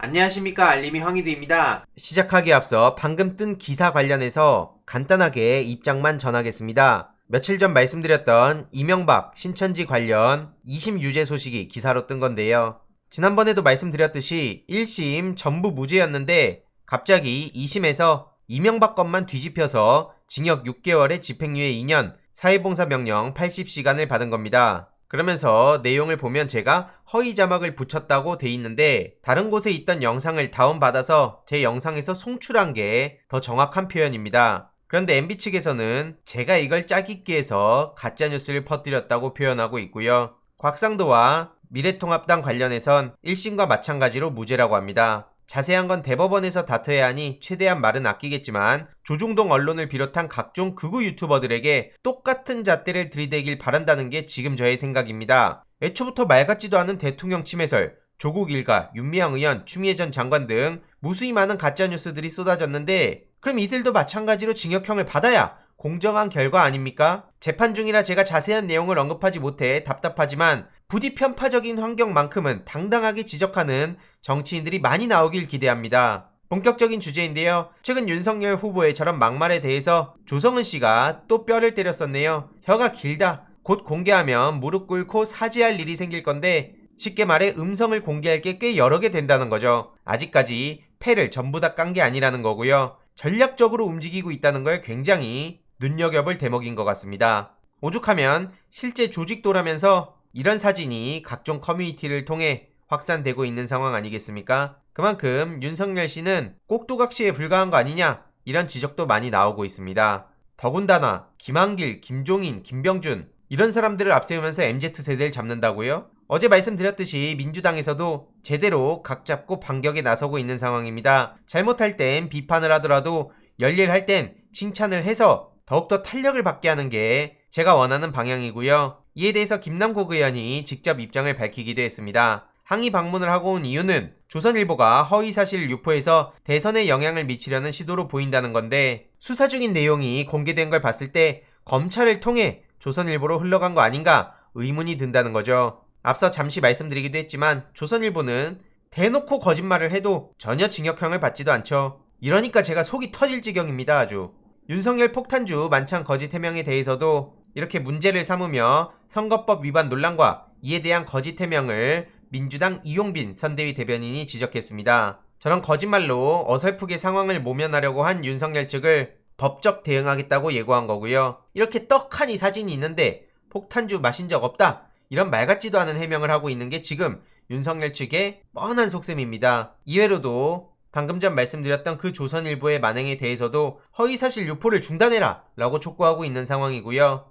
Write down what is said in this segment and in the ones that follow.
안녕하십니까, 알림이 황희두입니다. 시작하기에 앞서 방금 뜬 기사 관련해서 간단하게 입장만 전하겠습니다. 며칠 전 말씀드렸던 이명박 신천지 관련 2심 유죄 소식이 기사로 뜬 건데요. 지난번에도 말씀드렸듯이 1심 전부 무죄였는데 갑자기 2심에서 이명박 것만 뒤집혀서 징역 6개월에 집행유예 2년, 사회봉사 명령 80시간을 받은 겁니다. 그러면서 내용을 보면 제가 허위 자막을 붙였다고 돼 있는데 다른 곳에 있던 영상을 다운받아서 제 영상에서 송출한 게 더 정확한 표현입니다. 그런데 MB 측에서는 제가 이걸 짜깁기 해서 가짜뉴스를 퍼뜨렸다고 표현하고 있고요. 곽상도와 미래통합당 관련해선 1심과 마찬가지로 무죄라고 합니다. 자세한 건 대법원에서 다퉈야 하니 최대한 말은 아끼겠지만 조중동 언론을 비롯한 각종 극우 유튜버들에게 똑같은 잣대를 들이대길 바란다는 게 지금 저의 생각입니다. 애초부터 말 같지도 않은 대통령 침해설, 조국 일가, 윤미향 의원, 추미애 전 장관 등 무수히 많은 가짜뉴스들이 쏟아졌는데 그럼 이들도 마찬가지로 징역형을 받아야 공정한 결과 아닙니까? 재판 중이라 제가 자세한 내용을 언급하지 못해 답답하지만 부디 편파적인 환경만큼은 당당하게 지적하는 정치인들이 많이 나오길 기대합니다. 본격적인 주제인데요. 최근 윤석열 후보의 저런 막말에 대해서 조성은 씨가 또 뼈를 때렸었네요. 혀가 길다. 곧 공개하면 무릎 꿇고 사죄할 일이 생길 건데 쉽게 말해 음성을 공개할 게 꽤 여러 개 된다는 거죠. 아직까지 패를 전부 다 깐 게 아니라는 거고요. 전략적으로 움직이고 있다는 걸 굉장히 눈여겨볼 대목인 것 같습니다. 오죽하면 실제 조직도라면서 이런 사진이 각종 커뮤니티를 통해 확산되고 있는 상황 아니겠습니까? 그만큼 윤석열 씨는 꼭두각시에 불과한 거 아니냐 이런 지적도 많이 나오고 있습니다. 더군다나 김한길, 김종인, 김병준 이런 사람들을 앞세우면서 MZ세대를 잡는다고요? 어제 말씀드렸듯이 민주당에서도 제대로 각 잡고 반격에 나서고 있는 상황입니다. 잘못할 땐 비판을 하더라도 열일할 땐 칭찬을 해서 더욱더 탄력을 받게 하는 게 제가 원하는 방향이고요. 이에 대해서 김남국 의원이 직접 입장을 밝히기도 했습니다. 항의 방문을 하고 온 이유는 조선일보가 허위사실을 유포해서 대선에 영향을 미치려는 시도로 보인다는 건데 수사 중인 내용이 공개된 걸 봤을 때 검찰을 통해 조선일보로 흘러간 거 아닌가 의문이 든다는 거죠. 앞서 잠시 말씀드리기도 했지만 조선일보는 대놓고 거짓말을 해도 전혀 징역형을 받지도 않죠. 이러니까 제가 속이 터질 지경입니다. 아주. 윤석열 폭탄주 만찬 거짓 해명에 대해서도 이렇게 문제를 삼으며 선거법 위반 논란과 이에 대한 거짓 해명을 민주당 이용빈 선대위 대변인이 지적했습니다. 저런 거짓말로 어설프게 상황을 모면하려고 한 윤석열 측을 법적 대응하겠다고 예고한 거고요. 이렇게 떡하니 사진이 있는데 폭탄주 마신 적 없다. 이런 말 같지도 않은 해명을 하고 있는 게 지금 윤석열 측의 뻔한 속셈입니다. 이외로도 방금 전 말씀드렸던 그 조선일보의 만행에 대해서도 허위사실 유포를 중단해라 라고 촉구하고 있는 상황이고요.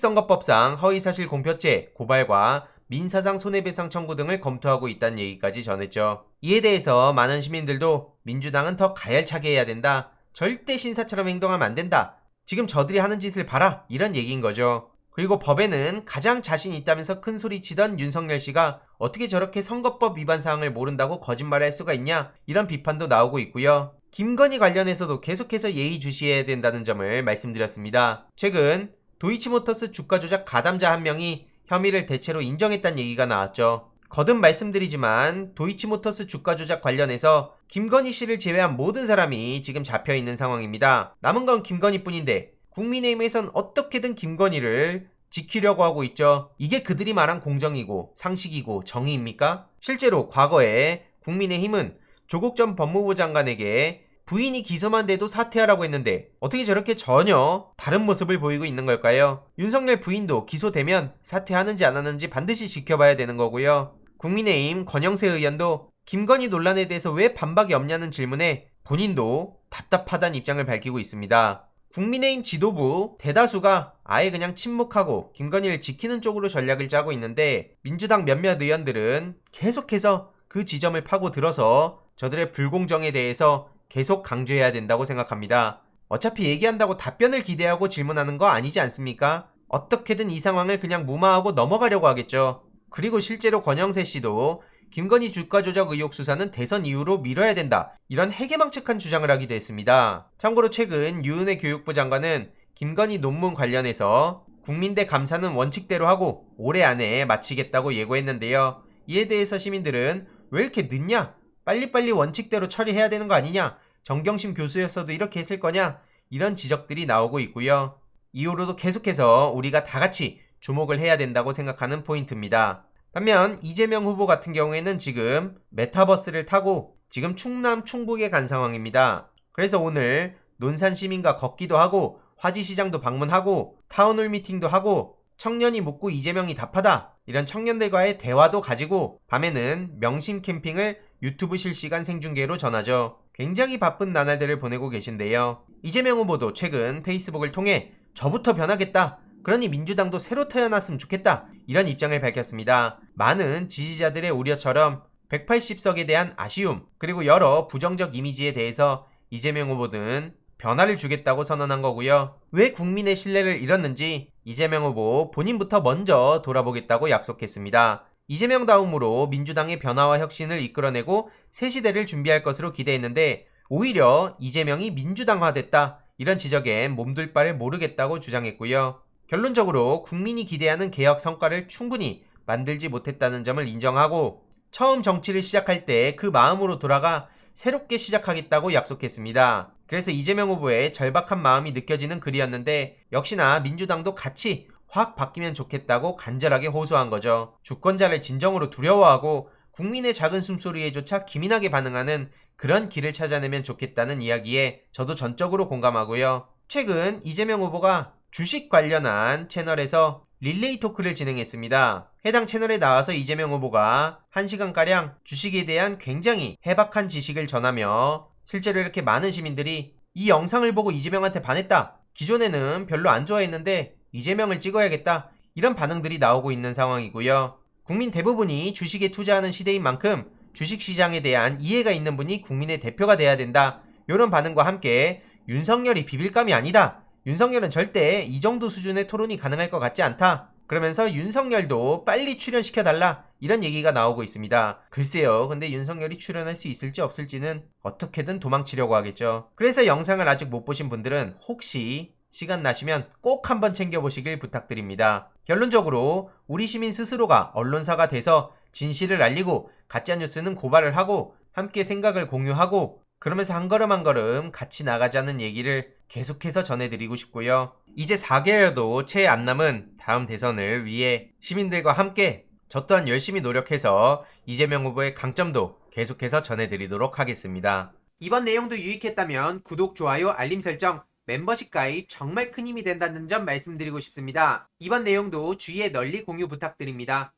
공직선거법상 허위사실 공표죄, 고발과 민사상 손해배상 청구 등을 검토하고 있다는 얘기까지 전했죠. 이에 대해서 많은 시민들도 민주당은 더 가열차게 해야 된다. 절대 신사처럼 행동하면 안 된다. 지금 저들이 하는 짓을 봐라. 이런 얘기인 거죠. 그리고 법에는 가장 자신이 있다면서 큰소리 치던 윤석열 씨가 어떻게 저렇게 선거법 위반 사항을 모른다고 거짓말을 할 수가 있냐 이런 비판도 나오고 있고요. 김건희 관련해서도 계속해서 예의주시해야 된다는 점을 말씀드렸습니다. 최근 도이치모터스 주가 조작 가담자 한 명이 혐의를 대체로 인정했다는 얘기가 나왔죠. 거듭 말씀드리지만 도이치모터스 주가 조작 관련해서 김건희 씨를 제외한 모든 사람이 지금 잡혀있는 상황입니다. 남은 건 김건희뿐인데 국민의힘에선 어떻게든 김건희를 지키려고 하고 있죠. 이게 그들이 말한 공정이고 상식이고 정의입니까? 실제로 과거에 국민의힘은 조국 전 법무부 장관에게 부인이 기소만 돼도 사퇴하라고 했는데 어떻게 저렇게 전혀 다른 모습을 보이고 있는 걸까요? 윤석열 부인도 기소되면 사퇴하는지 안 하는지 반드시 지켜봐야 되는 거고요. 국민의힘 권영세 의원도 김건희 논란에 대해서 왜 반박이 없냐는 질문에 본인도 답답하다는 입장을 밝히고 있습니다. 국민의힘 지도부 대다수가 아예 그냥 침묵하고 김건희를 지키는 쪽으로 전략을 짜고 있는데 민주당 몇몇 의원들은 계속해서 그 지점을 파고들어서 저들의 불공정에 대해서 계속 강조해야 된다고 생각합니다. 어차피 얘기한다고 답변을 기대하고 질문하는 거 아니지 않습니까? 어떻게든 이 상황을 그냥 무마하고 넘어가려고 하겠죠. 그리고 실제로 권영세 씨도 김건희 주가 조작 의혹 수사는 대선 이후로 미뤄야 된다. 이런 해괴망측한 주장을 하기도 했습니다. 참고로 최근 유은혜 교육부 장관은 김건희 논문 관련해서 국민대 감사는 원칙대로 하고 올해 안에 마치겠다고 예고했는데요. 이에 대해서 시민들은 왜 이렇게 늦냐? 빨리빨리 원칙대로 처리해야 되는 거 아니냐? 정경심 교수였어도 이렇게 했을 거냐? 이런 지적들이 나오고 있고요. 이후로도 계속해서 우리가 다 같이 주목을 해야 된다고 생각하는 포인트입니다. 반면 이재명 후보 같은 경우에는 지금 메타버스를 타고 지금 충남 충북에 간 상황입니다. 그래서 오늘 논산 시민과 걷기도 하고 화지시장도 방문하고 타운홀 미팅도 하고 청년이 묻고 이재명이 답하다 이런 청년들과의 대화도 가지고 밤에는 명심 캠핑을 유튜브 실시간 생중계로 전하죠. 굉장히 바쁜 나날들을 보내고 계신데요. 이재명 후보도 최근 페이스북을 통해 저부터 변하겠다. 그러니 민주당도 새로 태어났으면 좋겠다. 이런 입장을 밝혔습니다. 많은 지지자들의 우려처럼 180석에 대한 아쉬움 그리고 여러 부정적 이미지에 대해서 이재명 후보는 변화를 주겠다고 선언한 거고요. 왜 국민의 신뢰를 잃었는지 이재명 후보 본인부터 먼저 돌아보겠다고 약속했습니다. 이재명 다음으로 민주당의 변화와 혁신을 이끌어내고 새 시대를 준비할 것으로 기대했는데 오히려 이재명이 민주당화됐다. 이런 지적엔 몸둘 바를 모르겠다고 주장했고요. 결론적으로 국민이 기대하는 개혁 성과를 충분히 만들지 못했다는 점을 인정하고 처음 정치를 시작할 때 그 마음으로 돌아가 새롭게 시작하겠다고 약속했습니다. 그래서 이재명 후보의 절박한 마음이 느껴지는 글이었는데 역시나 민주당도 같이 확 바뀌면 좋겠다고 간절하게 호소한 거죠. 주권자를 진정으로 두려워하고 국민의 작은 숨소리에조차 기민하게 반응하는 그런 길을 찾아내면 좋겠다는 이야기에 저도 전적으로 공감하고요. 최근 이재명 후보가 주식 관련한 채널에서 릴레이 토크를 진행했습니다. 해당 채널에 나와서 이재명 후보가 1시간가량 주식에 대한 굉장히 해박한 지식을 전하며 실제로 이렇게 많은 시민들이 이 영상을 보고 이재명한테 반했다. 기존에는 별로 안 좋아했는데 이재명을 찍어야겠다. 이런 반응들이 나오고 있는 상황이고요. 국민 대부분이 주식에 투자하는 시대인 만큼 주식시장에 대한 이해가 있는 분이 국민의 대표가 돼야 된다. 이런 반응과 함께 윤석열이 비빌감이 아니다. 윤석열은 절대 이 정도 수준의 토론이 가능할 것 같지 않다. 그러면서 윤석열도 빨리 출연시켜달라. 이런 얘기가 나오고 있습니다. 글쎄요. 근데 윤석열이 출연할 수 있을지 없을지는 어떻게든 도망치려고 하겠죠. 그래서 영상을 아직 못 보신 분들은 혹시 시간 나시면 꼭 한번 챙겨보시길 부탁드립니다. 결론적으로 우리 시민 스스로가 언론사가 돼서 진실을 알리고 가짜뉴스는 고발을 하고 함께 생각을 공유하고 그러면서 한 걸음 한 걸음 같이 나가자는 얘기를 계속해서 전해드리고 싶고요. 이제 4개월도 채 안 남은 다음 대선을 위해 시민들과 함께 저 또한 열심히 노력해서 이재명 후보의 강점도 계속해서 전해드리도록 하겠습니다. 이번 내용도 유익했다면 구독, 좋아요, 알림 설정, 멤버십 가입 정말 큰 힘이 된다는 점 말씀드리고 싶습니다. 이번 내용도 주위에 널리 공유 부탁드립니다.